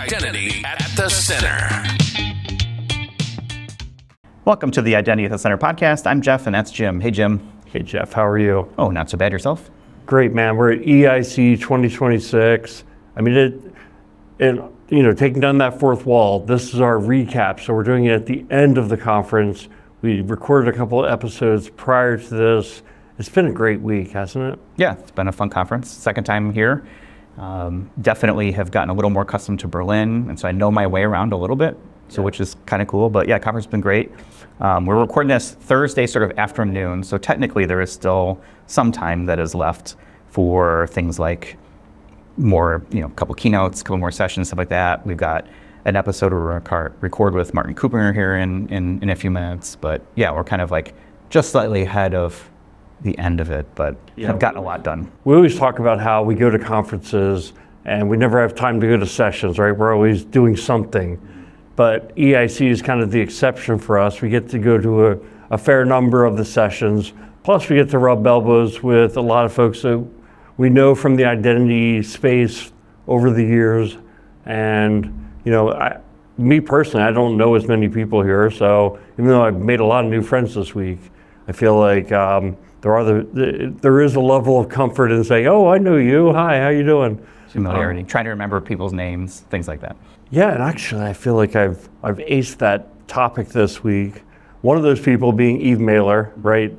Identity at the Center. Welcome to the Identity at the Center podcast. I'm Jeff, and that's Jim. Hey, Jim. Hey, Jeff. How are you? Oh, not so bad. Yourself? Great, man. We're at EIC 2026. I mean, taking down that fourth wall, this is our recap. So we're doing it at the end of the conference. We recorded a couple of episodes prior to this. It's been a great week, hasn't it? Yeah, it's been a fun conference. Second time here. Definitely have gotten a little more accustomed to Berlin, and so I know my way around a little bit, which is kind of cool. But yeah, conference has been great. We're recording this Thursday sort of afternoon, so technically there is still some time that is left for things like more, a couple keynotes, a couple more sessions, stuff like that. We've got an episode we'll record with Martin Kuppinger here in a few minutes. But yeah, we're kind of like just slightly ahead of the end of it, but have gotten a lot done. We always talk about how we go to conferences and we never have time to go to sessions, right? We're always doing something. But EIC is kind of the exception for us. We get to go to a fair number of the sessions. Plus we get to rub elbows with a lot of folks that we know from the identity space over the years. And, me personally, I don't know as many people here. So even though I've made a lot of new friends this week, I feel like there is a level of comfort in saying, oh, I know you. Hi, how you doing? Familiarity, trying to remember people's names, things like that. Yeah, and actually I feel like I've aced that topic this week. One of those people being Eve Mailer, right?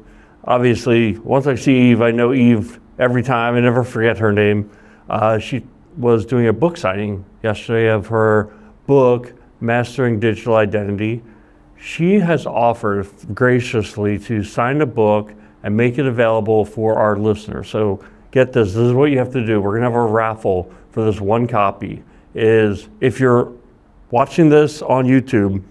Obviously, once I see Eve, I know Eve every time. I never forget her name. She was doing a book signing yesterday of her book, Mastering Digital Identity. She has offered graciously to sign a book and make it available for our listeners. So get this is what you have to do. We're gonna have a raffle for this one copy. Is if you're watching this on YouTube,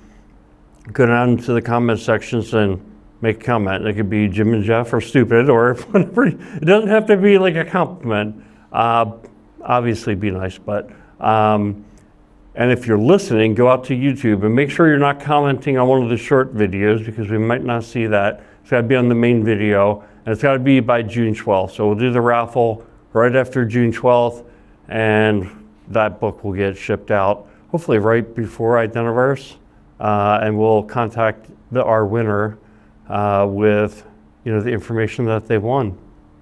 go down to the comment sections and make a comment. It could be Jim and Jeff or stupid or whatever. It doesn't have to be like a compliment. Obviously be nice, but and if you're listening, go out to YouTube and make sure you're not commenting on one of the short videos because we might not see that. It's got to be on the main video, and it's got to be by June 12th. So we'll do the raffle right after June 12th, and that book will get shipped out, hopefully right before Identiverse, and we'll contact our winner with the information that they've won.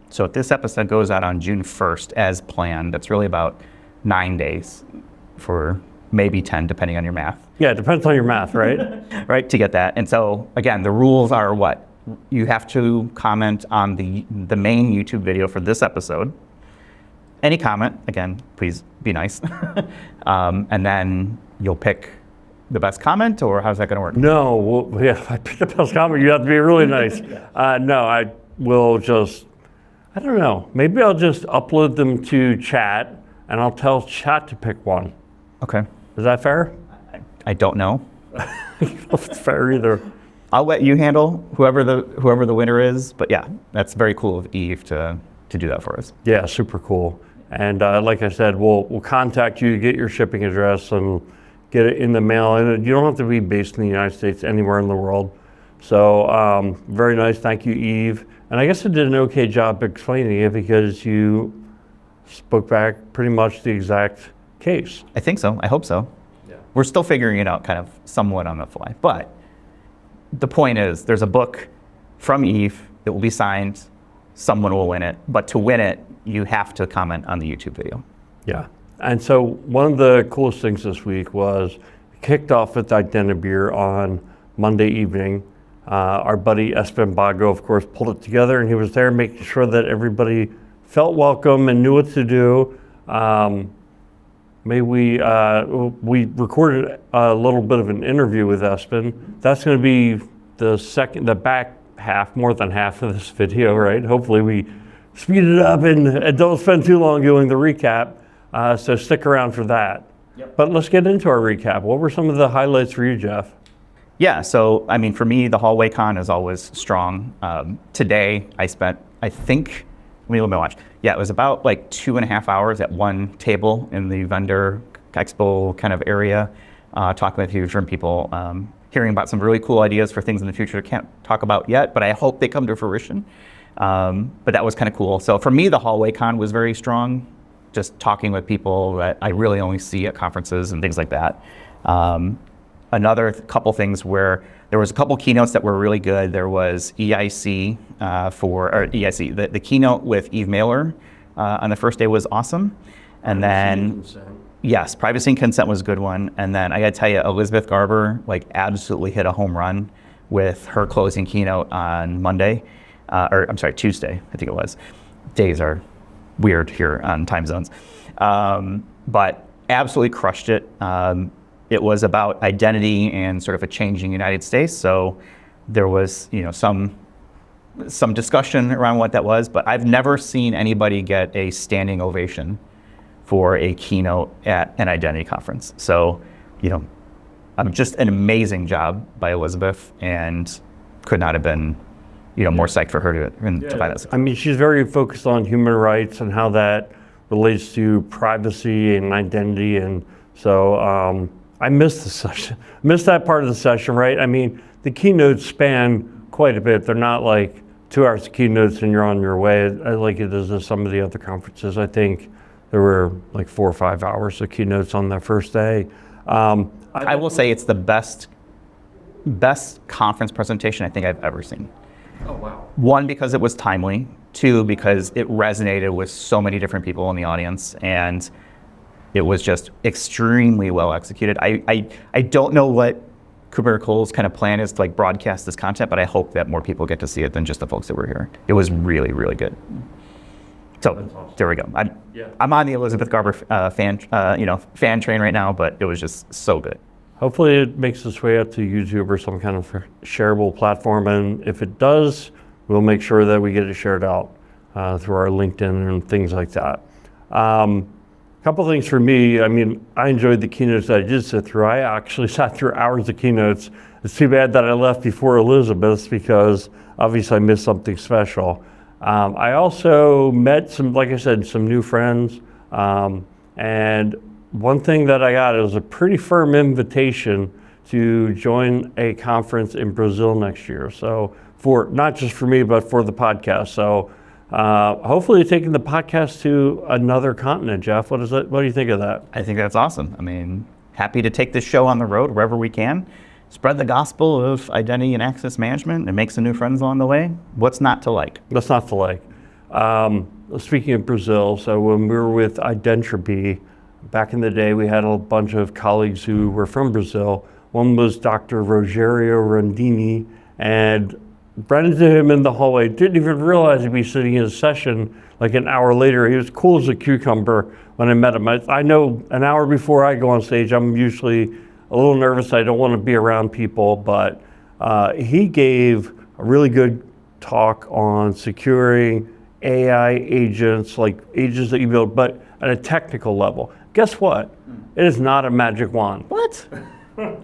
So if this episode goes out on June 1st as planned, that's really about 9 days for maybe 10, depending on your math. Yeah, it depends on your math, right? Right, to get that. And so again, the rules are what? You have to comment on the main YouTube video for this episode. Any comment, again, please be nice. And then you'll pick the best comment, or how's that gonna work? No, if I pick the best comment, you have to be really nice. No, I will just, I don't know, maybe I'll just upload them to chat and I'll tell chat to pick one. Okay. Is that fair? I don't know. If it's fair either. I'll let you handle whoever the winner is, but yeah, that's very cool of Eve to do that for us. Yeah, super cool. And like I said, we'll contact you to get your shipping address and get it in the mail. And you don't have to be based in the United States, anywhere in the world. So very nice, thank you, Eve. And I guess I did an okay job explaining it because you spoke back pretty much the exact case. I think so, I hope so. Yeah. We're still figuring it out kind of somewhat on the fly, but the point is there's a book from Eve that will be signed, someone will win it, but to win it, you have to comment on the YouTube video. Yeah, and so one of the coolest things this week was kicked off with IdentiBeer on Monday evening. Our buddy Espen Bago, of course, pulled it together, and he was there making sure that everybody felt welcome and knew what to do. We recorded a little bit of an interview with Espen. That's going to be the back half, more than half of this video, right? Hopefully we speed it up and don't spend too long doing the recap. So stick around for that. Yep. But let's get into our recap. What were some of the highlights for you, Jeff? Yeah, so I mean, for me, the hallway con is always strong. Today, I spent, I think, let me look at my watch. Yeah, it was about like 2.5 hours at one table in the vendor expo kind of area, talking with a few different people, hearing about some really cool ideas for things in the future I can't talk about yet, but I hope they come to fruition. But that was kind of cool. So for me, the hallway con was very strong just talking with people that I really only see at conferences and things like that. Another couple things where there was a couple keynotes that were really good. There was EIC the keynote with Eve Mailer on the first day was awesome. And then, yes, privacy and consent was a good one. And then I gotta tell you, Elizabeth Garber absolutely hit a home run with her closing keynote on Tuesday, I think it was. Days are weird here on time zones. But absolutely crushed it. It was about identity and sort of a changing United States. So there was, some discussion around what that was, but I've never seen anybody get a standing ovation for a keynote at an identity conference. So, just an amazing job by Elizabeth, and could not have been, more psyched for her to find that. I mean, she's very focused on human rights and how that relates to privacy and identity, and so I missed the session. Missed that part of the session, right? I mean, the keynotes span quite a bit. They're not like 2 hours of keynotes and you're on your way, like it is at some of the other conferences. I think there were like 4 or 5 hours of keynotes on that first day. I will say it's the best conference presentation I think I've ever seen. Oh, wow. 1, because it was timely. 2, because it resonated with so many different people in the audience, and it was just extremely well executed. I don't know what KuppingerCole's kind of plan is to broadcast this content, but I hope that more people get to see it than just the folks that were here. It was really, really good. So awesome. There we go. I'm on the Elizabeth Garber fan train right now, but it was just so good. Hopefully it makes its way out to YouTube or some kind of shareable platform, and if it does, we'll make sure that we get it shared out through our LinkedIn and things like that. Couple things for me. I mean, I enjoyed the keynotes that I did sit through. I actually sat through hours of keynotes. It's too bad that I left before Elizabeth's, because obviously I missed something special. I also met some new friends. And one thing that I got, it was a pretty firm invitation to join a conference in Brazil next year. So for, not just for me, but for the podcast. So hopefully taking the podcast to another continent. Jeff, what do you think of that? I think that's awesome. I mean, happy to take this show on the road wherever we can. Spread the gospel of identity and access management and make some new friends along the way. What's not to like? What's not to like? Speaking of Brazil, so when we were with IdentiBeer, back in the day, we had a bunch of colleagues who were from Brazil. One was Dr. Rogério Rondini, and ran into him in the hallway, didn't even realize he'd be sitting in a session like an hour later. He was cool as a cucumber when I met him. I know an hour before I go on stage, I'm usually a little nervous. I don't want to be around people, but he gave a really good talk on securing AI agents, like agents that you build, but at a technical level. Guess what? It is not a magic wand. What?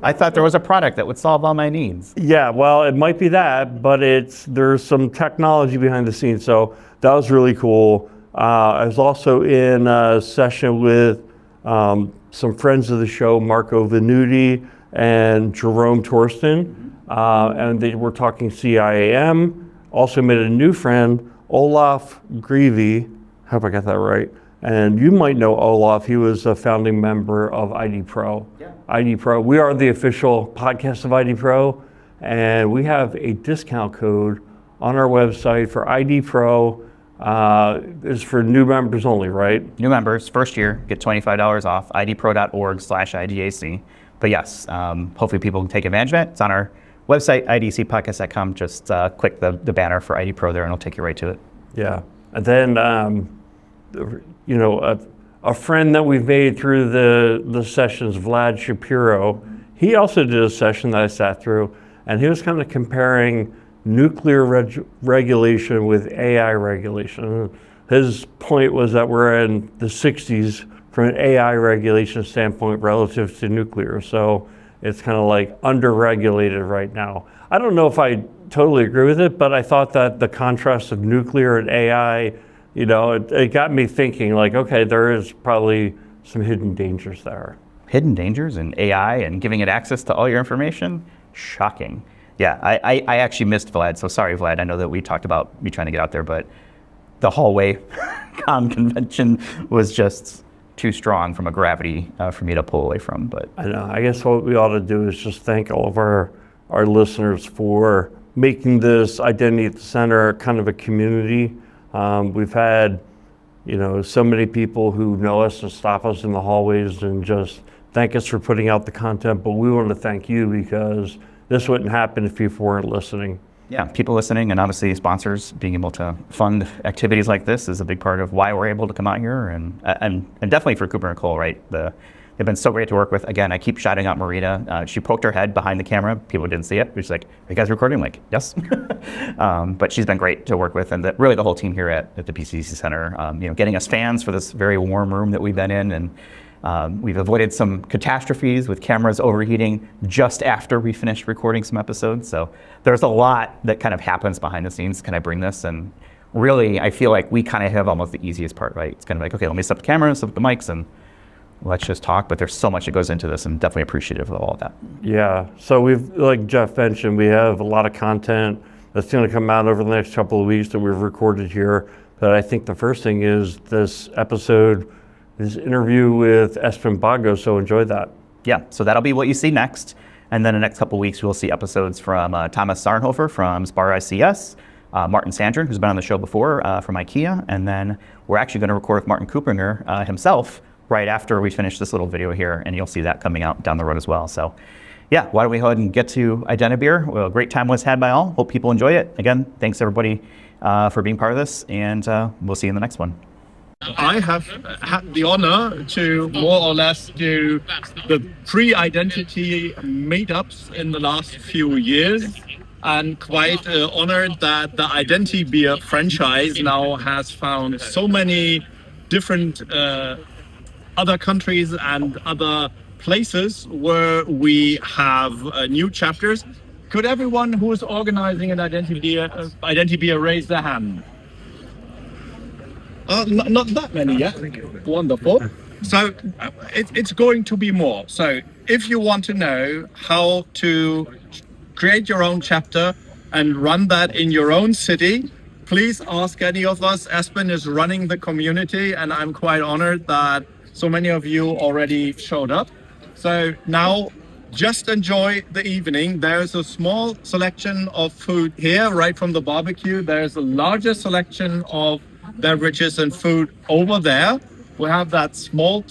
I thought there was a product that would solve all my needs. Yeah, well, it might be that, but there's some technology behind the scenes, so that was really cool. I was also in a session with some friends of the show, Marco Venuti and Jerome Torsten, and they were talking CIAM. Also met a new friend, Olaf Greavy. I hope I got that right. And you might know Olaf. He was a founding member of ID Pro. Yeah. ID Pro. We are the official podcast of ID Pro, and we have a discount code on our website for ID Pro. It's for new members only, right? New members, first year, get $25 off, idpro.org/IDAC. But yes, hopefully people can take advantage of it. It's on our website, idcpodcast.com. Just click the banner for ID Pro there and it'll take you right to it. Yeah. And then, a friend that we've made through the sessions, Vlad Shapiro, he also did a session that I sat through, and he was kind of comparing nuclear regulation with AI regulation. His point was that we're in the 60s from an AI regulation standpoint relative to nuclear. So it's kind of like under-regulated right now. I don't know if I totally agree with it, but I thought that the contrast of nuclear and AI, it got me thinking like, okay, there is probably some hidden dangers there. Hidden dangers in AI and giving it access to all your information? Shocking. Yeah, I actually missed Vlad, so sorry, Vlad. I know that we talked about me trying to get out there, but the hallway convention was just too strong from a gravity for me to pull away from. But I know. I guess what we ought to do is just thank all of our listeners for making this Identity at the Center kind of a community. We've had, so many people who know us and stop us in the hallways and just thank us for putting out the content. But we want to thank you because this wouldn't happen if people weren't listening. Yeah, people listening, and obviously sponsors being able to fund activities like this is a big part of why we're able to come out here, and definitely for KuppingerCole, right? They've been so great to work with. Again, I keep shouting out Marita. She poked her head behind the camera. People didn't see it. She's like, "Are you guys recording?" I'm like, "Yes." But she's been great to work with, and really the whole team here at the PCC Center. Getting us fans for this very warm room that we've been in, and we've avoided some catastrophes with cameras overheating just after we finished recording some episodes. So there's a lot that kind of happens behind the scenes. Can I bring this? And really, I feel like we kind of have almost the easiest part, right? It's kind of like, okay, let me set up the cameras, set up the mics, and let's just talk. But there's so much that goes into this, and definitely appreciative of all of that. Yeah. So we've, like Jeff mentioned, we have a lot of content that's going to come out over the next couple of weeks that we've recorded here. But I think the first thing is this episode, this interview with Espen Bago, so enjoy that. Yeah, so that'll be what you see next. And then the next couple of weeks, we'll see episodes from Thomas Sarnhofer from Spar ICS, Martin Sandrin, who's been on the show before from IKEA. And then we're actually going to record with Martin Kuppinger himself right after we finish this little video here, and you'll see that coming out down the road as well. So yeah, why don't we go ahead and get to IdentiBeer. Well, a great time was had by all. Hope people enjoy it. Again, thanks everybody for being part of this, and we'll see you in the next one. I have had the honor to more or less do the pre-identity meetups in the last few years, and quite honored that the IdentiBeer franchise now has found so many different other countries and other places where we have new chapters. Could everyone who is organizing an IdentiBeer raise their hand? Not that many yet. Wonderful. So it's going to be more. So if you want to know how to create your own chapter and run that in your own city, please ask any of us. Espen is running the community, and I'm quite honored that so many of you already showed up. So now just enjoy the evening. There's a small selection of food here, right from the barbecue. There's a larger selection of beverages and food over there. We have that small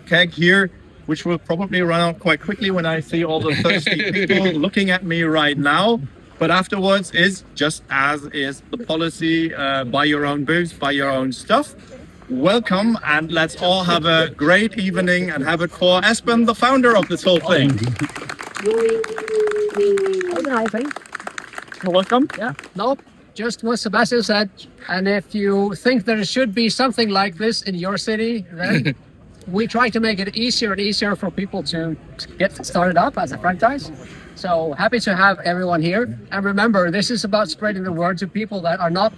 keg here, which will probably run out quite quickly when I see all the thirsty people looking at me right now. But afterwards is just as is the policy, buy your own booze, buy your own stuff. Welcome, and let's all have a great evening and have it for Espen, the founder of this whole thing. Welcome. Yeah, no, just what Sebastian said. And if you think there should be something like this in your city, then we try to make it easier and easier for people to get started up as a franchise. So happy to have everyone here. And remember, this is about spreading the word to people that are not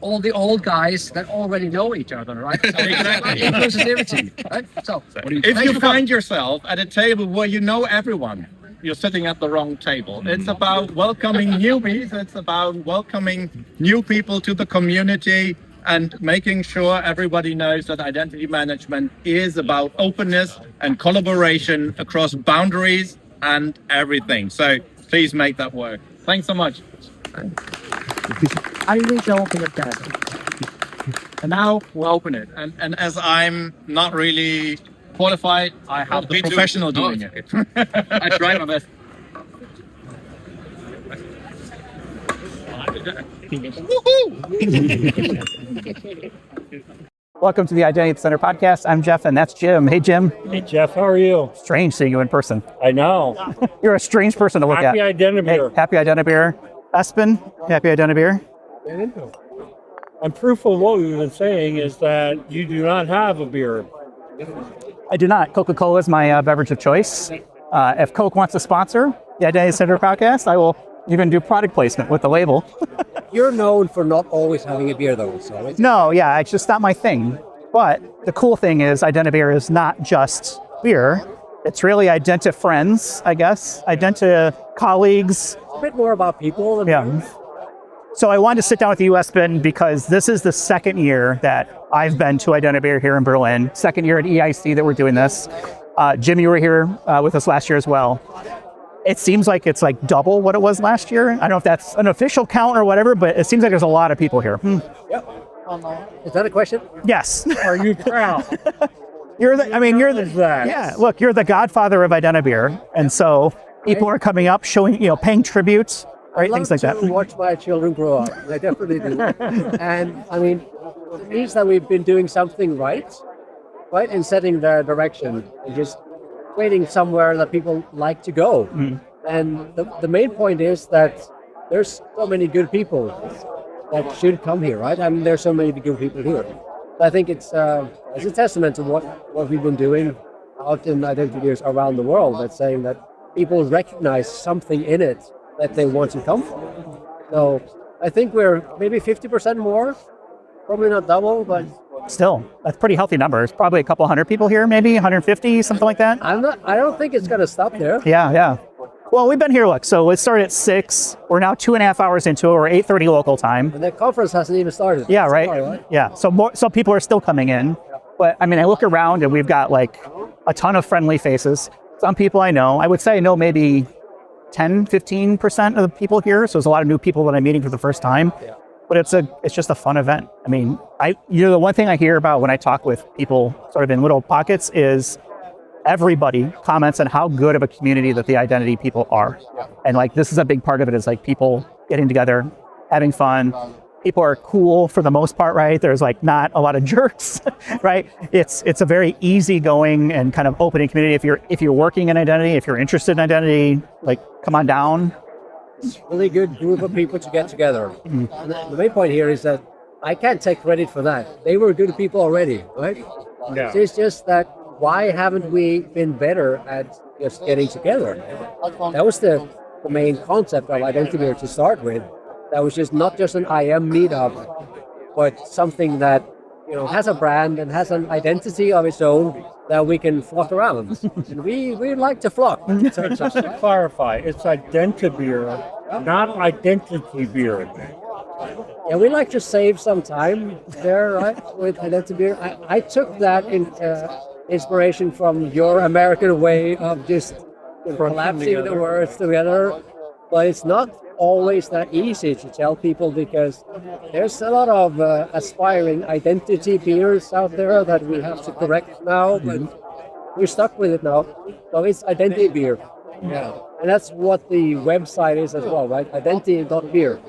all the old guys that already know each other, right? So exactly. Inclusivity, right? So if you find yourself at a table where you know everyone, you're sitting at the wrong table. It's about welcoming newbies. It's about welcoming new people to the community and making sure everybody knows that identity management is about openness and collaboration across boundaries and everything. So please make that work. Thanks so much. I need to open it, guys. And now we'll open it. And as I'm not really qualified, I have the professional doing it. I try my best. Welcome to the Identity at the Center podcast. I'm Jeff, and that's Jim. Hey, Jim. Hey, Jeff, how are you? Strange seeing you in person. I know. You're a strange person to look Happy at. IdentiBeer. Hey, happy IdentiBeer. Espen, happy IdentiBeer. And proof of what we've been saying is that you do not have a beer. I do not. Coca-Cola is my beverage of choice. If Coke wants to sponsor the Identity Center podcast, I will even do product placement with the label. You're known for not always having a beer, though. So it's No, yeah, it's just not my thing. But the cool thing is IdentiBeer is not just beer. It's really Identi friends, I guess. Identi colleagues. a bit more about people. And Yeah. So I wanted to sit down with you, Espen, because this is the second year that I've been to IdentiBeer here in Berlin. Second year at EIC that we're doing this. Jim, you were here with us last year as well. It seems like it's like double what it was last year. I don't know if that's an official count or whatever, but it seems like there's a lot of people here. Yep. Is that a question? Yes. Are you proud? You're the that? yeah, look, you're the godfather of IdentiBeer. And so people are coming up, showing, paying tributes, right? Things like that. I love to watch my children grow up. I definitely do. And I mean, it means that we've been doing something right, in setting the direction and just creating somewhere that people like to go. And the main point is that there's so many good people that should come here, right? I mean, there's so many good people here. I think it's a testament to what we've been doing out in IdentiBeers around the world. That's saying that people recognize something in it that they want to come from. So I think we're maybe 50% more, probably not double, but Still, that's pretty healthy numbers. Probably a couple hundred people here, maybe 150, something like that. I don't think it's going to stop there. Yeah. Well, we've been here, look, so it started at 6. We're now 2.5 hours into it. We're 8:30 local time. And the conference hasn't even started. Yeah, right? Sorry, right? Yeah, so people are still coming in. But I mean, I look around and we've got like a ton of friendly faces. Some people I know. I would say I know maybe 10, 15% of the people here. So there's a lot of new people that I'm meeting for the first time. Yeah. But it's just a fun event. I mean, the one thing I hear about when I talk with people sort of in little pockets is everybody comments on how good of a community that the identity people are. Yeah. And like, this is a big part of it, is like people getting together, having fun. People are cool for the most part, right? There's like not a lot of jerks, right? It's a very easygoing and kind of opening community. If you're working in identity, if you're interested in identity, like come on down. It's a really good group of people to get together. And the main point here is that I can't take credit for that. They were good people already, right? Yeah. So it's just that why haven't we been better at just getting together? That was the main concept of IdentiBeer to start with. That was just not just an IAM meetup, but something that has a brand and has an identity of its own that we can flock around. And we like to flock. So just to clarify, it's IdentiBeer, not Identity Beer. Yeah, we like to save some time there, right, with IdentiBeer. I took that inspiration from your American way of just collapsing the words together, but it's not always that easy to tell people because there's a lot of aspiring identity beers out there that we have to correct now, but we're stuck with it now. So it's IdentiBeer. Yeah. And that's what the website is as well, right? Identity.beer.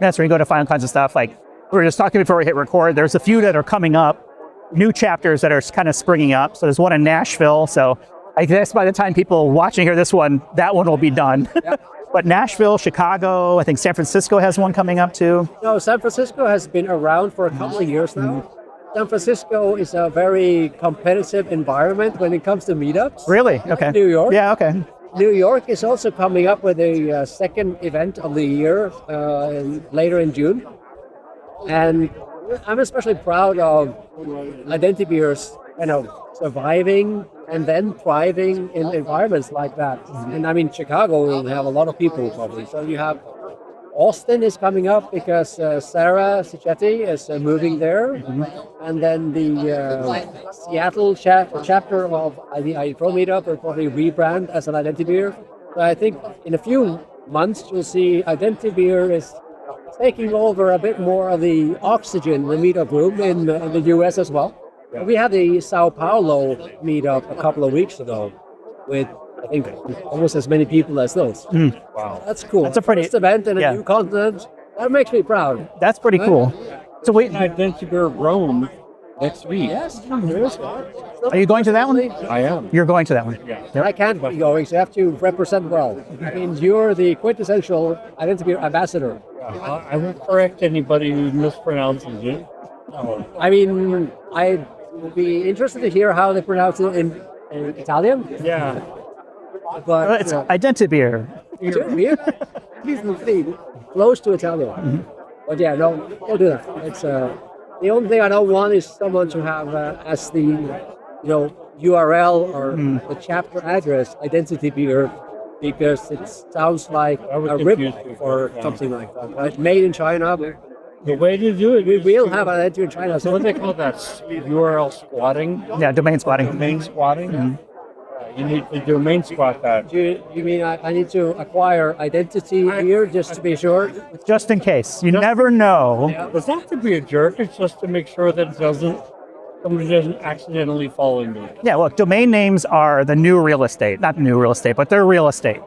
That's where you go to find all kinds of stuff. Like we were just talking before we hit record, there's a few that are coming up, new chapters that are kind of springing up. So there's one in Nashville. So I guess by the time people watching here, that one will be done. Yeah. But Nashville, Chicago, I think San Francisco has one coming up too. No, San Francisco has been around for a couple of years now. San Francisco is a very competitive environment when it comes to meetups. Really? Okay. New York. Yeah, okay. New York is also coming up with a second event of the year later in June. And I'm especially proud of IdentiBeer's surviving and then thriving in environments like that. And I mean, Chicago will have a lot of people probably. So you have Austin is coming up because Sarah Sicchetti is moving there. And then the Seattle chapter of the Pro Meetup will probably rebrand as an IdentiBeer. So I think in a few months, you'll see IdentiBeer is taking over a bit more of the oxygen, the meetup room in the US as well. We had the Sao Paulo meetup a couple of weeks ago with, I think, almost as many people as those. Wow. That's cool. That's a pretty first event in a new continent. That makes me proud. That's pretty cool. So wait, IdentiBeer Rome next week. Yes, there is. are you going to that one? I am. You're going to that one. Yeah. Yep. I can't be going, so you have to represent well. I mean, you're the quintessential IdentiBeer ambassador. I won't correct anybody who mispronounces it. No. I mean, I would be interested to hear how they pronounce it in Italian. Yeah. But It's IdentiBeer. He's close to Italian. But yeah, no, don't do that. It's the only thing I don't want is someone to have as the URL or the chapter address IdentityBeer because it sounds like I would a confuse rip people, or yeah. something like that. Right? Made in China. The way to do it We is will to- have identity in China. So what they call that URL squatting, Yeah, domain squatting. domain squatting. You need to domain squat that. You mean I need to acquire identity here just to be sure? Just in case. You never know. It's not to be a jerk. It's just to make sure that somebody doesn't accidentally fall into it. Yeah, look, domain names are the new real estate. Not new real estate, but they're real estate.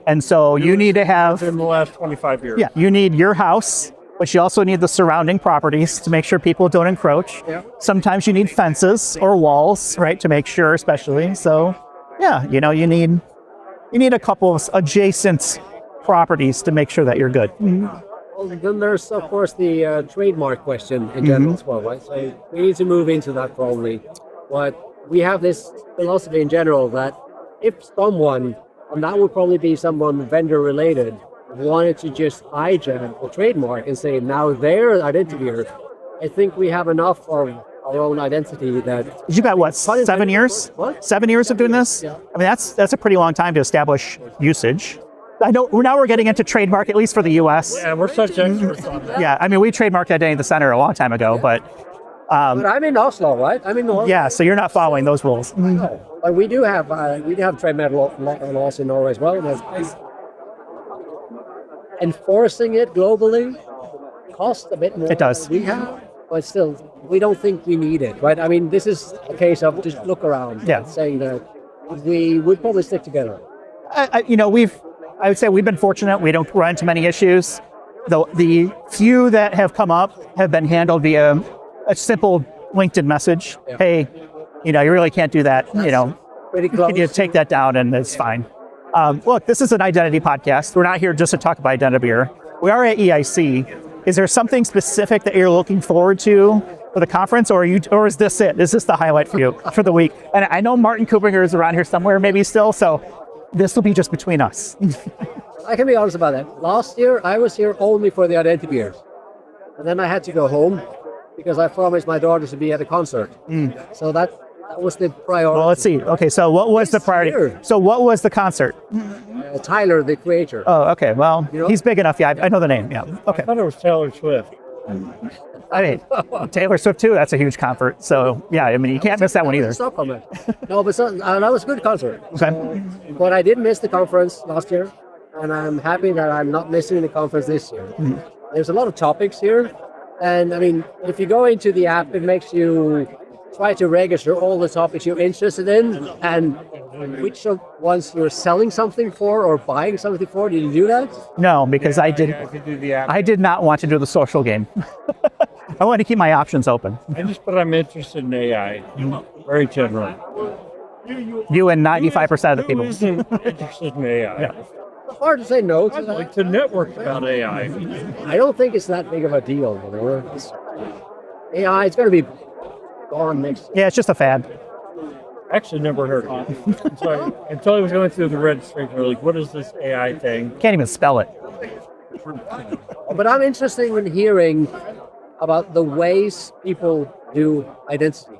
And so you need to have, In the last 25 years. yeah, you need your house, but you also need the surrounding properties to make sure people don't encroach. Yeah. Sometimes you need fences or walls, right, to make sure, especially. So, yeah, you know, you need a couple of adjacent properties to make sure that you're good. Well, then there's, of course, the trademark question in general as well, right? So we need to move into that probably. But we have this philosophy in general that if someone, and that would probably be someone vendor related, wanted to just hijack the trademark and say, now they're IdentiBeer, I think we have enough of our own identity that... You got what, 7 years? What? 7 years of doing this? Yeah. I mean, that's a pretty long time to establish usage. I know now we're getting into trademark, at least for the US. Yeah, we're such experts on that. Yeah, I mean, we trademarked Identity at the Center a long time ago, but But I'm in Oslo, right? I'm in Norway. yeah, so you're not following those rules. But we do have trademark laws in Norway as well. There's- enforcing it globally costs a bit more. It does. than we have, but still, we don't think we need it, right? I mean, this is a case of just look around. Yeah. Saying that we would probably stick together. I would say we've been fortunate. We don't run into many issues. The few that have come up have been handled via a simple LinkedIn message. Yeah. Hey, you really can't do that. Pretty close. Can you take that down? And it's fine. Look, this is an identity podcast. We're not here just to talk about IdentiBeer. We are at EIC. Is there something specific that you're looking forward to for the conference, or is this it? Is this the highlight for you for the week? And I know Martin Kuppinger is around here somewhere, maybe still. So this will be just between us. I can be honest about that. Last year, I was here only for the IdentiBeer. And then I had to go home because I promised my daughter to be at a concert. So that was the priority. Well, let's see. Okay, so what was the priority? year. So what was the concert? Tyler, the creator. Oh, okay. Well, You know? he's big enough. Yeah, I know the name. Yeah. I Okay. thought it was Taylor Swift. I mean, Taylor Swift too. That's a huge concert. So yeah, I mean, you can't miss that one either. Stockholm. No, but that was a good concert. Okay. But I did miss the conference last year, and I'm happy that I'm not missing the conference this year. There's a lot of topics here, and I mean, if you go into the app, it makes you try to register all the topics you're interested in, and which ones you're selling something for or buying something for. Did you do that? No, because I did. Yeah, if you do the app. I did not want to do the social game. I wanted to keep my options open. But I'm interested in AI. Very general. You and 95% of the Who people. isn't interested in AI? Yeah. It's hard to say no to I'd that. like to network about AI. I don't think it's that big of a deal. AI, it's going to be gone next year. Yeah, it's just a fad. Actually, never heard of it. Until I was going through the registration, I was like, what is this AI thing? Can't even spell it. But I'm interested in hearing about the ways people do identity.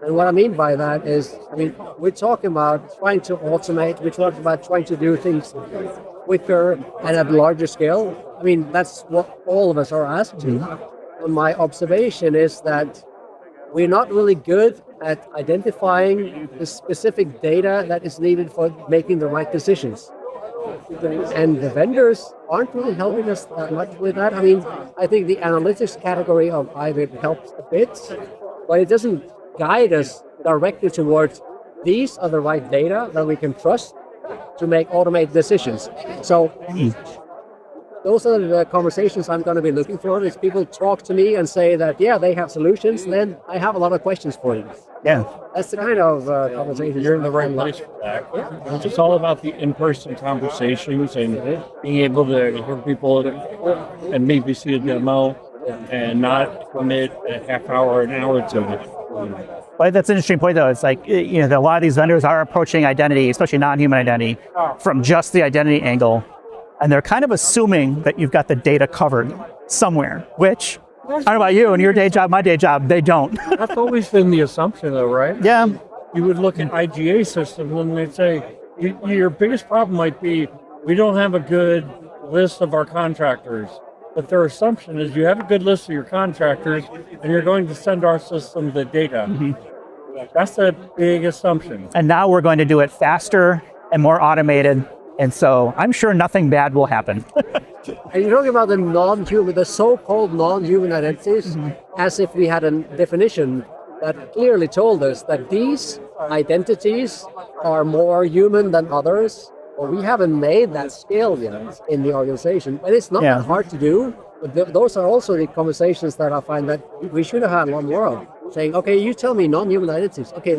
And what I mean by that is, I mean, we're talking about trying to automate, we're talking about trying to do things quicker and at larger scale. I mean, that's what all of us are asked to. And my observation is that we're not really good at identifying the specific data that is needed for making the right decisions. And the vendors aren't really helping us that much with that. I mean, I think the analytics category of IBIT helps a bit, but it doesn't guide us directly towards these are the right data that we can trust to make automated decisions. So those are the conversations I'm going to be looking for. Is people talk to me and say that, yeah, they have solutions, then I have a lot of questions for you. Yeah. That's the kind of conversation. You're in the right place for that. It's all about the in-person conversations and being able to hear people and maybe see a demo and not commit a half hour, an hour to it. Well, that's an interesting point, though. It's like, a lot of these vendors are approaching identity, especially non-human identity, from just the identity angle. And they're kind of assuming that you've got the data covered somewhere, which, I don't know about you and your day job, my day job, they don't. That's always been the assumption, though, right? Yeah. You would look at IGA systems and they'd say, your biggest problem might be we don't have a good list of our contractors. But their assumption is you have a good list of your contractors and you're going to send our system the data. That's a big assumption. And now we're going to do it faster and more automated. And so I'm sure nothing bad will happen. And you're talking about the so-called non-human identities, as if we had a definition that clearly told us that these identities are more human than others. Well, we haven't made that scale yet in the organization, but it's not that hard to do. But those are also the conversations that I find that we should have had a lot more of. Saying, okay, you tell me non-human identities. Okay,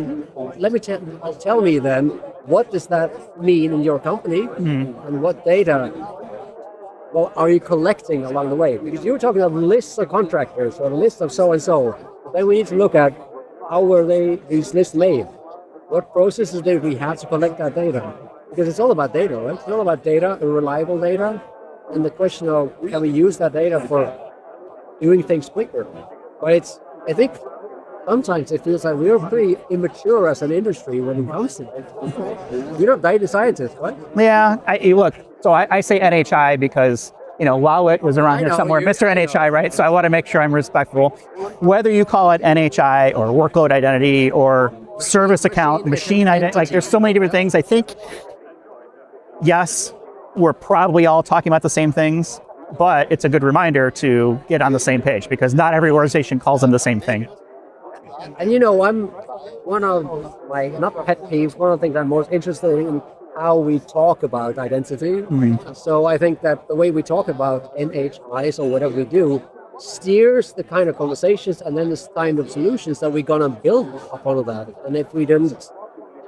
let me tell me then, what does that mean in your company, and what data are you collecting along the way? Because you were talking about lists of contractors or lists of so and so. Then we need to look at how were these lists made? What processes did we have to collect that data? Because it's all about data, right? It's all about data, reliable data, and the question of can we use that data for doing things quicker? But I think sometimes it feels like we're pretty immature as an industry when it comes to it. We're not data scientists, right? Yeah, so I say NHI because, Lawit was around here somewhere, Mr. NHI, right? So I want to make sure I'm respectful. Whether you call it NHI or workload identity or service account, machine identity, like there's so many different things. I think, yes, we're probably all talking about the same things, but it's a good reminder to get on the same page because not every organization calls them the same thing. And I'm one of my, not pet peeves, one of the things I'm most interested in how we talk about identity. So I think that the way we talk about NHIs or whatever we do steers the kind of conversations and then the kind of solutions that we're going to build upon that. And if we didn't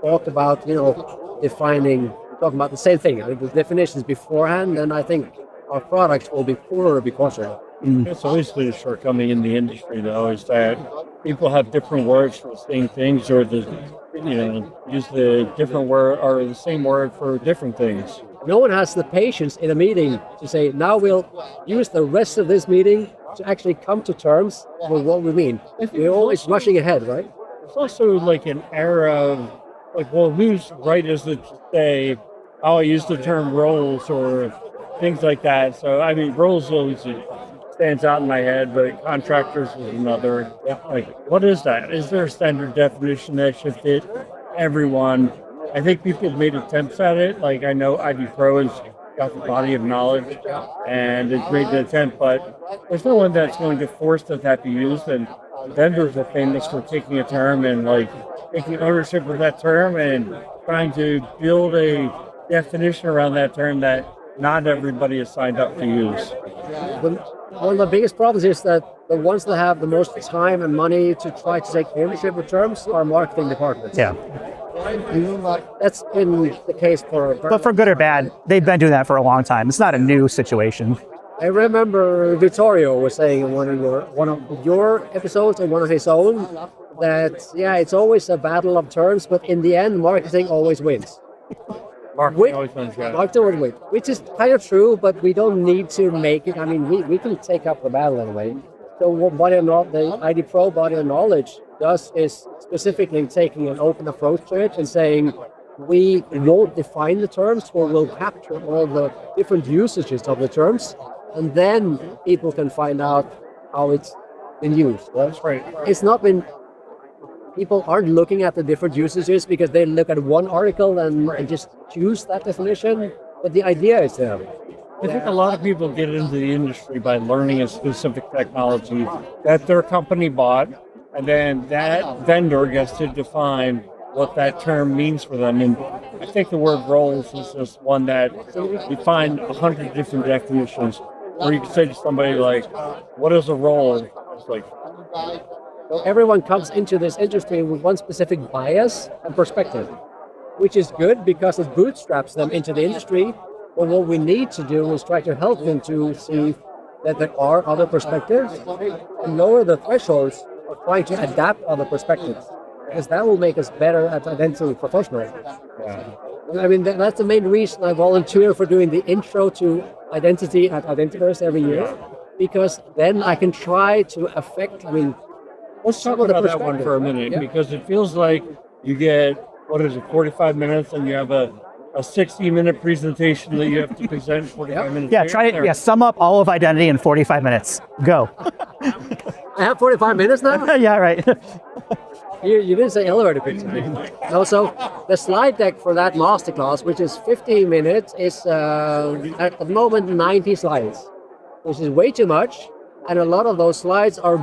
talk about, talking about the same thing, the definitions beforehand, then I think our products will be poorer because of it. It's always been a shortcoming in the industry, though, is that people have different words for the same things, or use the different word or the same word for different things. No one has the patience in a meeting to say, now we'll use the rest of this meeting to actually come to terms with what we mean. We're always rushing ahead, right? It's also like an era of, who's right is it to say, I use the term roles or things like that. So, roles always stands out in my head, but contractors is another. What is that? Is there a standard definition that should fit everyone? I think people have made attempts at it. I know ID Pro has got the body of knowledge and it's made the attempt, but there's no one that's going to force that be used. And vendors are famous for taking a term and taking ownership of that term and trying to build a definition around that term that not everybody is signed up to use. One of the biggest problems is that the ones that have the most time and money to try to take ownership of terms are marketing departments. Yeah. That's been the case But for good or bad, they've been doing that for a long time. It's not a new situation. I remember Vittorio was saying in one of your episodes and one of his own that, it's always a battle of terms, but in the end, marketing always wins. Marketing always wins, yeah. Marketing always wins, which is kind of true, but we don't need to make it. We can take up the battle anyway. So what the ID Pro body of knowledge does is specifically taking an open approach to it and saying, we won't define the terms, or we'll capture all the different usages of the terms, and then people can find out how it's been used. Right? That's right. It's not been. People aren't looking at the different usages because they look at one article and just choose that definition. But the idea is there. I think a lot of people get into the industry by learning a specific technology that their company bought, and then that vendor gets to define what that term means for them. And I think the word roles is just one that we find 100 different definitions. Or you can say to somebody what is a role? It's So everyone comes into this industry with one specific bias and perspective, which is good because it bootstraps them into the industry. But what we need to do is try to help them to see that there are other perspectives and lower the thresholds of trying to adapt other perspectives, because that will make us better at identity professionals. Yeah. That's the main reason I volunteer for doing the intro to identity at IdentiBeer every year, because then I can try to affect, let's talk about that one for a minute, because it feels like you get, 45 minutes and you have a a 60-minute presentation that you have to present in 45 minutes. Yeah, try it. Yeah, sum up all of identity in 45 minutes. Go. I have 45 minutes now? Yeah, right. You didn't say elevator pitch. No, so the slide deck for that masterclass, which is 15 minutes, is at the moment 90 slides, which is way too much. And a lot of those slides are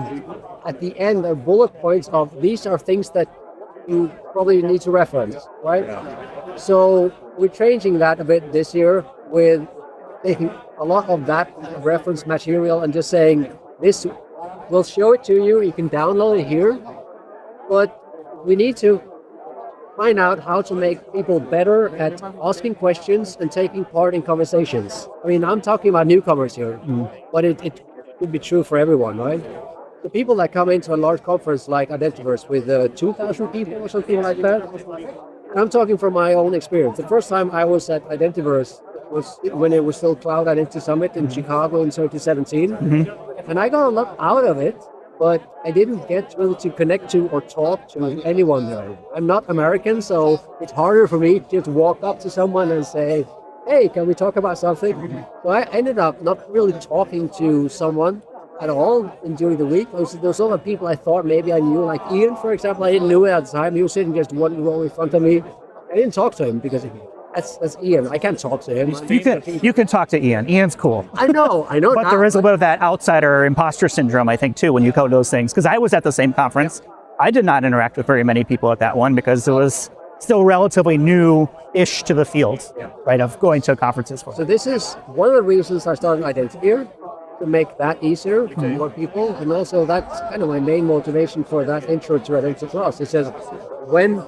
at the end are bullet points of these are things that you probably need to reference, right? Yeah. So we're changing that a bit this year with taking a lot of that reference material and just saying this, we'll show it to you. You can download it here, but we need to find out how to make people better at asking questions and taking part in conversations. I mean, I'm talking about newcomers here, but it could be true for everyone, right? The people that come into a large conference like IdentiBeer with 2,000 people or something like that, and I'm talking from my own experience. The first time I was at IdentiBeer was when it was still Cloud Identity Summit in Chicago in 2017, and I got a lot out of it, but I didn't get really to connect to or talk to anyone there. I'm not American, so it's harder for me to just walk up to someone and say, hey, can we talk about something? So I ended up not really talking to someone at all during the week. There's a lot of people I thought maybe I knew, like Ian, for example. I didn't know it at the time. He was sitting just one row in front of me. I didn't talk to him because that's Ian. I can't talk to him. You can talk to Ian. Ian's cool. I know. But there is a bit of that outsider imposter syndrome, I think, too, when you go to those things. Because I was at the same conference. Yeah. I did not interact with very many people at that one because it was still relatively new-ish to the field, right, of going to conferences. So this is one of the reasons I started IdentiBeer, to make that easier for more people. And also that's kind of my main motivation for that intro to Identity class. It says, when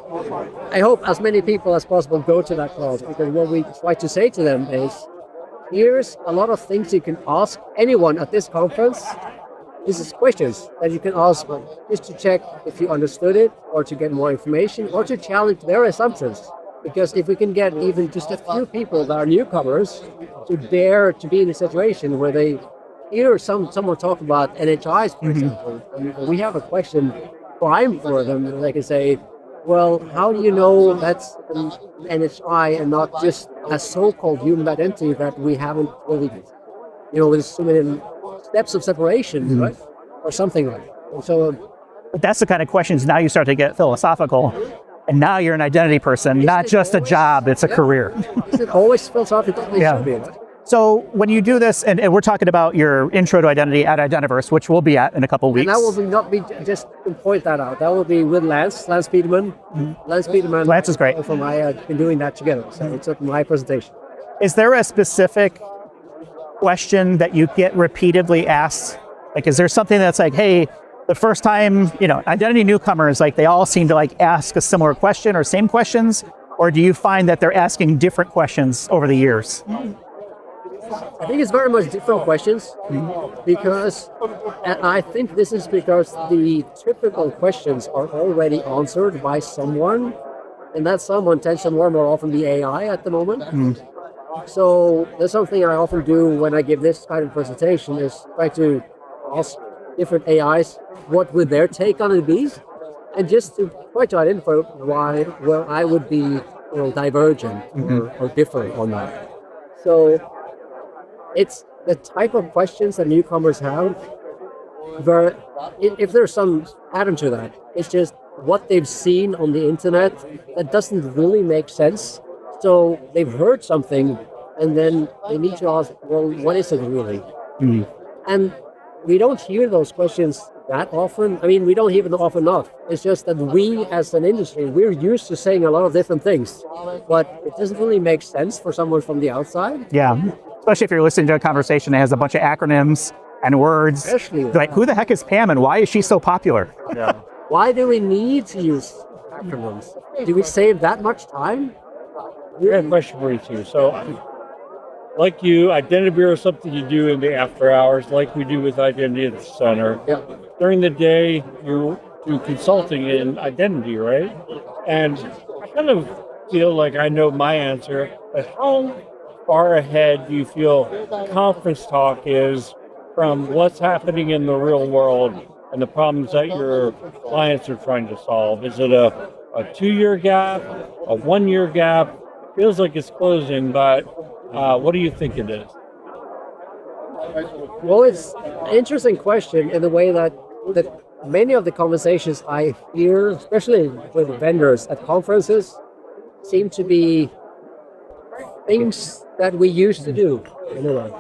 I hope as many people as possible go to that class, because what we try to say to them is, here's a lot of things you can ask anyone at this conference. This is questions that you can ask just to check if you understood it, or to get more information, or to challenge their assumptions. Because if we can get even just a few people that are newcomers to dare to be in a situation where they hear someone talk about NHIs, for example, and we have a question prime for them, and they can say, well, how do you know that's an NHI and not just a so-called human identity that we haven't really, with so many steps of separation, right? Or something like that. And so that's the kind of questions now you start to get philosophical. And now you're an identity person, not just a job, it's a career. Is it always philosophical? Yeah. So when you do this, and we're talking about your intro to identity at IdentiBeer, which we'll be at in a couple of weeks. And that will not be, just to point that out, that will be with Lance Peterman. Lance is great. From I have been doing that together, so it's my presentation. Is there a specific question that you get repeatedly asked? Like, is there something that's like, hey, the first time, identity newcomers, like they all seem to like ask a similar question or same questions, or do you find that they're asking different questions over the years? I think it's very much different questions, because, and I think this is because the typical questions are already answered by someone, and that someone tends to more often be AI at the moment. So that's something I often do when I give this kind of presentation, is try to ask different AIs what would their take on it be, and just to try to identify where I would be divergent or different on that. So it's the type of questions that newcomers have, where if there's some pattern to that, it's just what they've seen on the internet that doesn't really make sense. So they've heard something, and then they need to ask, well, what is it really? And we don't hear those questions that often. I mean, we don't hear them often enough. It's just that we, as an industry, we're used to saying a lot of different things, but it doesn't really make sense for someone from the outside. Yeah, especially if you're listening to a conversation that has a bunch of acronyms and words. Especially like, who the heck is Pam and why is she so popular? Yeah. Why do we need to use acronyms? Do we save that much time? I have a question for you too. So, like you, IdentiBeer is something you do in the after hours, like we do with Identity at the Center. Yeah. During the day, you do consulting in identity, right? And I kind of feel like I know my answer, but how far ahead do you feel conference talk is from what's happening in the real world and the problems that your clients are trying to solve? Is it a 2-year gap, a 1-year gap? feels like it's closing, but what do you think it is? Well, it's an interesting question in the way that many of the conversations I hear, especially with vendors at conferences, seem to be things that we used to do.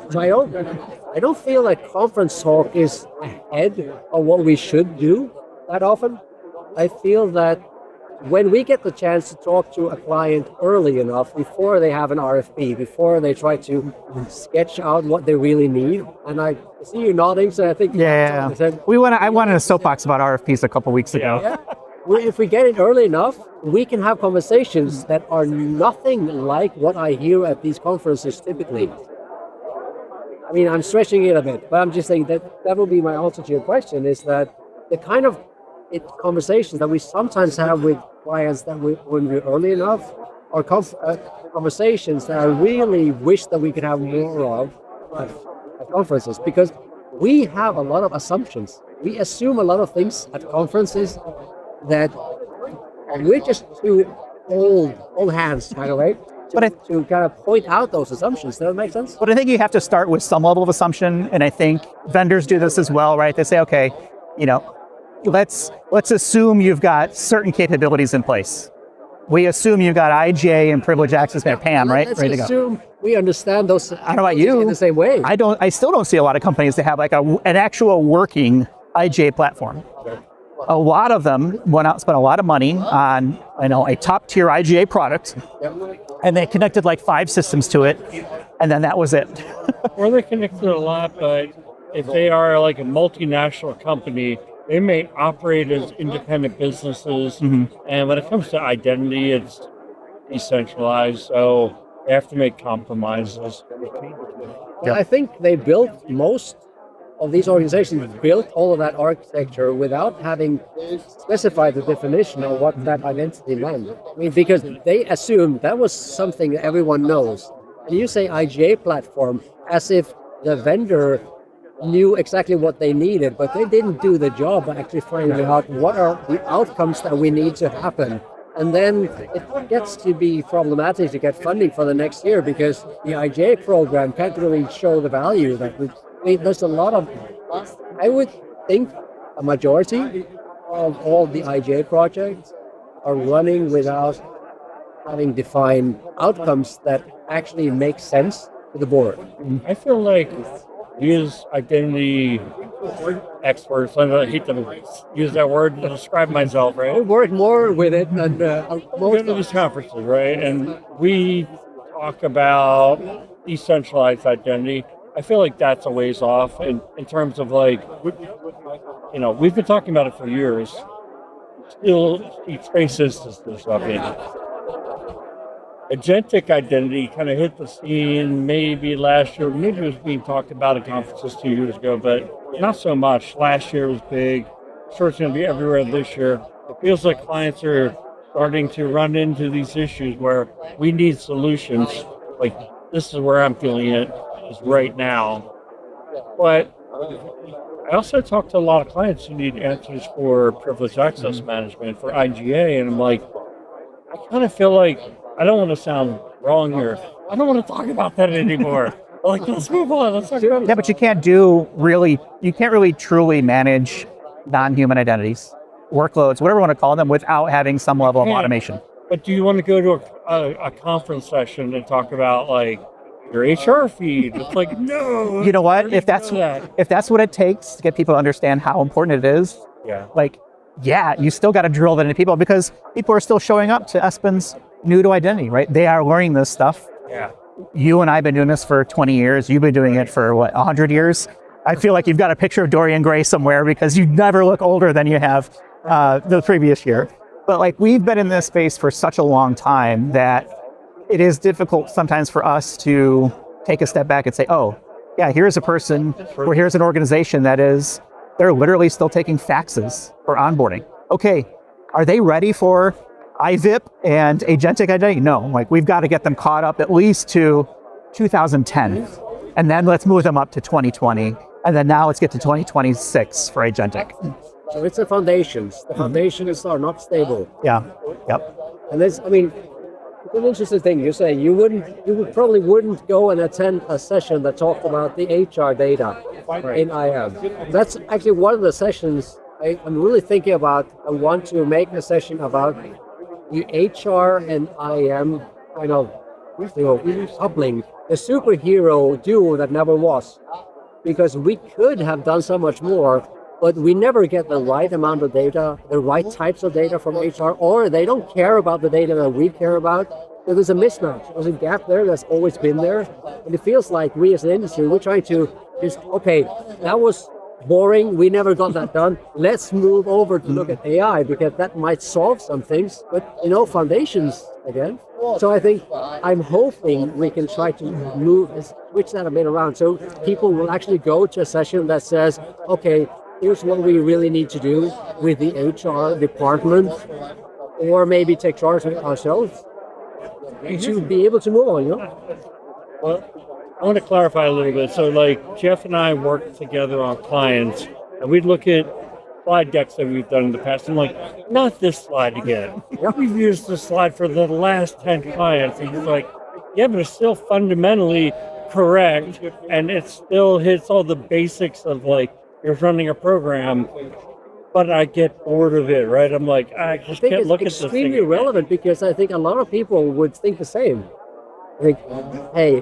So I don't feel like conference talk is ahead of what we should do that often. I feel that when we get the chance to talk to a client early enough, before they have an RFP, before they try to sketch out what they really need, and I see you nodding, so I think Yeah. I wanted a soapbox about RFPs a couple weeks ago. yeah. If we get it early enough, we can have conversations that are nothing like what I hear at these conferences typically. I mean, I'm stretching it a bit, but I'm just saying that will be my answer to your question, is that the kind of conversations that we sometimes have with clients that when we're early enough are conversations that I really wish that we could have more of at conferences, because we have a lot of assumptions. We assume a lot of things at conferences that we're just too old hands, kind of, right? To kind of point out those assumptions. Does that make sense? But I think you have to start with some level of assumption, and I think vendors do this as well, right? They say, okay, let's assume you've got certain capabilities in place. We assume you've got IGA and privilege access and PAM, right? Let's ready to assume we understand those. I don't know about you. In the same way. I still don't see a lot of companies that have like an actual working IGA platform. A lot of them went out and spent a lot of money on, a top tier IGA product, and they connected like 5 systems to it, and then that was it. Or they connected a lot, but if they are like a multinational company, they may operate as independent businesses. And when it comes to identity, it's decentralized, so they have to make compromises. I think they built, most of these organizations built all of that architecture without having specified the definition of what that identity meant. I mean, because they assumed that was something that everyone knows. And you say IGA platform as if the vendor knew exactly what they needed, but they didn't do the job of actually finding out what are the outcomes that we need to happen. And then it gets to be problematic to get funding for the next year, because the IGA program can't really show the value that there's a lot of, I would think a majority of all the IGA projects are running without having defined outcomes that actually make sense to the board. I feel like we as identity experts, I hate to use that word to describe myself, right? We work more with it than We go to these conferences, right? And we talk about decentralized identity. I feel like that's a ways off in terms of like, we've been talking about it for years. Still, each space systems stuff in. Agentic identity kind of hit the scene maybe last year. Maybe it was being talked about at conferences 2 years ago, but not so much. Last year was big. Sure, it's going to be everywhere this year. It feels like clients are starting to run into these issues where we need solutions. Like, this is where I'm feeling it, is right now. But I also talk to a lot of clients who need answers for privileged access management, for IGA, and I'm like, I kind of feel like, I don't want to sound wrong here, I don't want to talk about that anymore. Like, let's move on. Let's talk about Yeah, but you can't really truly manage non-human identities, workloads, whatever you want to call them, without having some level of automation. But do you want to go to a conference session and talk about like your HR feed? It's like, no. You know what? If that's what it takes to get people to understand how important it is, you still got to drill that into people, because people are still showing up to Espen's new to identity, right? They are learning this stuff. Yeah. You and I have been doing this for 20 years. You've been doing it for 100 years? I feel like you've got a picture of Dorian Gray somewhere, because you never look older than you have the previous year. But like, we've been in this space for such a long time that it is difficult sometimes for us to take a step back and say, oh, yeah, here's a person, or here's an organization they're literally still taking faxes for onboarding. Okay, are they ready for IVIP and agentic identity? No, like, we've got to get them caught up at least to 2010. And then let's move them up to 2020. And then now let's get to 2026 for agentic. So it's the foundations. The foundations are not stable. Yeah, yep. And It's an interesting thing you say. Probably wouldn't go and attend a session that talked about the HR data in IAM. That's actually one of the sessions I'm really thinking about. I want to make a session about the HR and IAM kind of coupling, the superhero duo that never was. Because we could have done so much more, but we never get the right amount of data, the right types of data from HR, or they don't care about the data that we care about. So there's a mismatch. There's a gap there that's always been there. And it feels like we as an industry, we're trying to just, okay, that was boring. We never got that done. Let's move over to look at AI because that might solve some things, but foundations again. So I think I'm hoping we can try to switch that a bit around so people will actually go to a session that says, okay, here's what we really need to do with the HR department, or maybe take charge of it ourselves to be able to move on, Well, I want to clarify a little bit. So, like, Jeff and I work together on clients, and we'd look at slide decks that we've done in the past. I'm like, not this slide again. We've used this slide for the last 10 clients. And he's like, yeah, but it's still fundamentally correct, and it still hits all the basics of, like, you're running a program, but I get bored of it, right? I'm like, I just can't look at this thing. It's extremely relevant because I think a lot of people would think the same. Like, hey,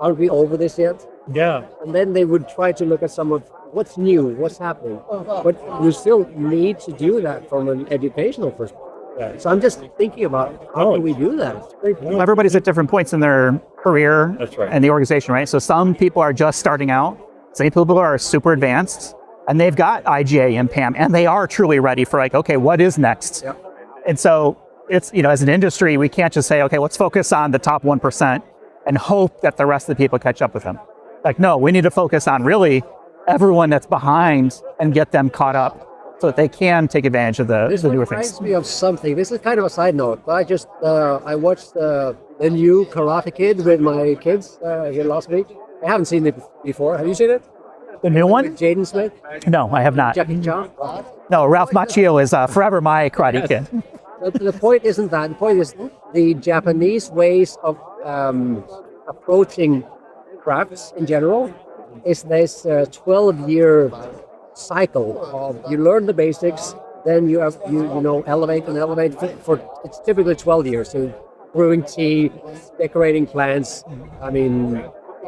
aren't we over this yet? Yeah. And then they would try to look at some of what's new, what's happening. But you still need to do that from an educational perspective. So I'm just thinking about how can we do that? Well, everybody's at different points in their career and the organization, right? So some people are just starting out. Some people are super advanced and they've got IGA and PAM and they are truly ready for like, okay, what is next? Yep. And so it's, as an industry, we can't just say, okay, let's focus on the top 1% and hope that the rest of the people catch up with them. Like, no, we need to focus on really everyone that's behind and get them caught up so that they can take advantage of the newer things. This reminds me of something. This is kind of a side note, but I watched the new Karate Kid with my kids here last week. I haven't seen it before. Have you seen it? The new one? With Jaden Smith? No, I have not. Jackie Chan? No, Ralph Macchio is forever my Karate Kid. The point isn't that. The point is the Japanese ways of approaching crafts in general is this 12-year cycle of you learn the basics, then you have elevate and elevate for it's typically 12 years. So brewing tea, decorating plants,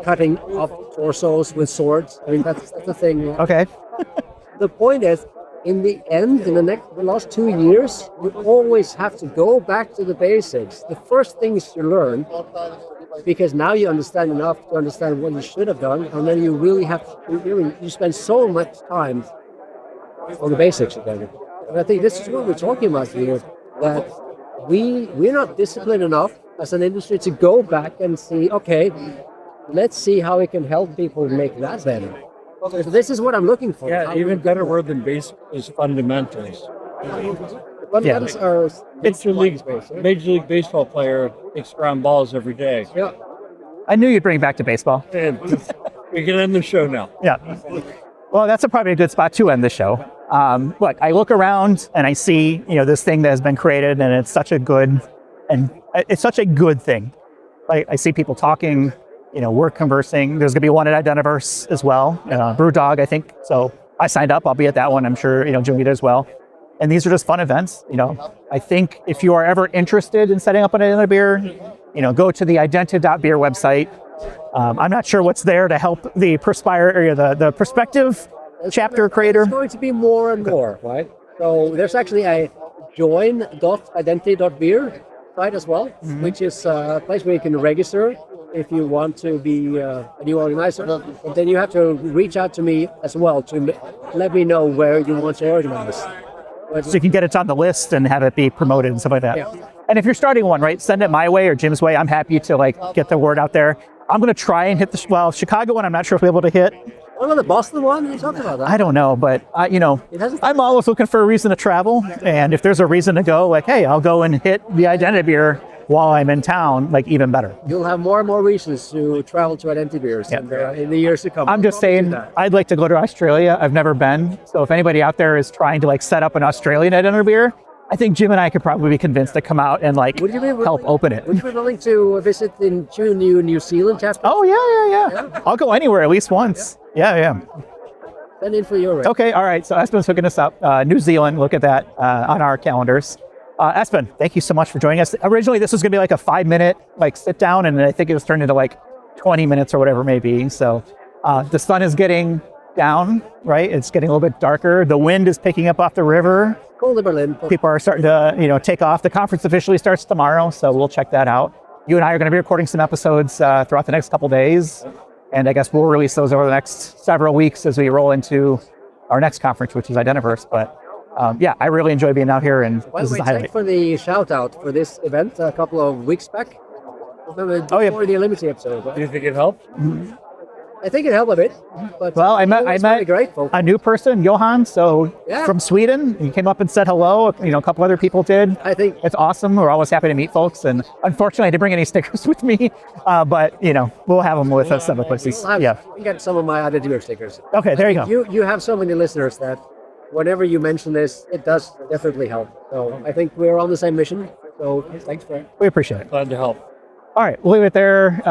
cutting off torsos with swords. That's the thing. Okay. The point is, in the end, in the last 2 years, you always have to go back to the basics. The first things you learn, because now you understand enough to understand what you should have done, and then you really you spend so much time on the basics again. And I think this is what we're talking about here, that we're not disciplined enough as an industry to go back and see, okay, let's see how we can help people make that better. So this is what I'm looking for. Yeah, even better word than basic is fundamentals. Fundamentals are Major League Baseball player takes ground balls every day. Yeah. I knew you'd bring it back to baseball. And we can end the show now. Yeah. Well, that's probably a good spot to end the show. Look, I look around and I see, this thing that has been created, and it's such a good thing. I see people talking, we're conversing. There's going to be one at Identiverse as well, Brewdog, I think. So I signed up. I'll be at that one. I'm sure, Jimmy did as well. And these are just fun events. I think if you are ever interested in setting up an IdentiBeer, go to the identi.beer website. I'm not sure what's there to help the the prospective chapter creator. It's going to be more and more, right? So there's actually a join.identi.beer site as well, which is a place where you can register if you want to be a new organizer. But then you have to reach out to me as well to let me know where you want to organize. So you can get it on the list and have it be promoted and stuff like that. Yeah. And if you're starting one, right, send it my way or Jim's way. I'm happy to get the word out there. I'm going to try and hit Chicago one. I'm not sure if we'll be able to hit. What about the Boston one? You talked about that. I don't know, but I'm always looking for a reason to travel. And if there's a reason to go, hey, I'll go and hit the IdentiBeer while I'm in town, like even better. You'll have more and more reasons to travel to IdentiBeers in the years to come. I'm just saying, I'd like to go to Australia. I've never been. So if anybody out there is trying to like set up an Australian IdentiBeer, I think Jim and I could probably be convinced to come out and like Would you be willing- help open it. Would you be willing to visit in June New Zealand chapter? Oh yeah. I'll go anywhere at least once. Yeah. Send in for your rate. Okay, all right. So Espen's hooking us up. New Zealand, look at that on our calendars. Espen, thank you so much for joining us. Originally, this was going to be like a 5-minute like sit down, and I think it was turned into like 20 minutes or whatever it may be. So the sun is getting down, right? It's getting a little bit darker. The wind is picking up off the river. Cold in Berlin. People are starting to, take off. The conference officially starts tomorrow, so we'll check that out. You and I are going to be recording some episodes throughout the next couple days, and I guess we'll release those over the next several weeks as we roll into our next conference, which is IdentiBeer. But I really enjoy being out here, and By this the is way, the highlight. thanks for the shout out for this event a couple of weeks back. Oh, yeah. Before the Unlimited episode. Do you think it helped? I think it helped a bit. But Well, I met very grateful. a new person, Johan, Yeah. from Sweden. He came up and said hello. A couple other people did. I think It's awesome. We're always happy to meet folks. And unfortunately, I didn't bring any stickers with me, but we'll have them with us other places. I'll Yeah. get some of my IdentiBeer stickers. Okay, there you go. You have so many listeners that whenever you mention this, it does definitely help. So I think we're on the same mission. So thanks for it. We appreciate it. Glad to help. All right, we'll leave it there.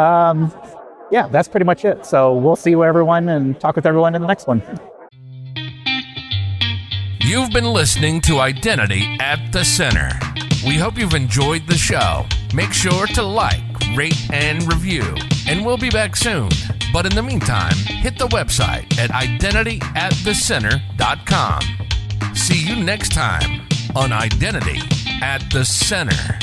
That's pretty much it. So we'll see everyone and talk with everyone in the next one. You've been listening to Identity at the Center. We hope you've enjoyed the show. Make sure to like, rate, and review. And we'll be back soon. But in the meantime, hit the website at identityatthecenter.com. See you next time on Identity at the Center.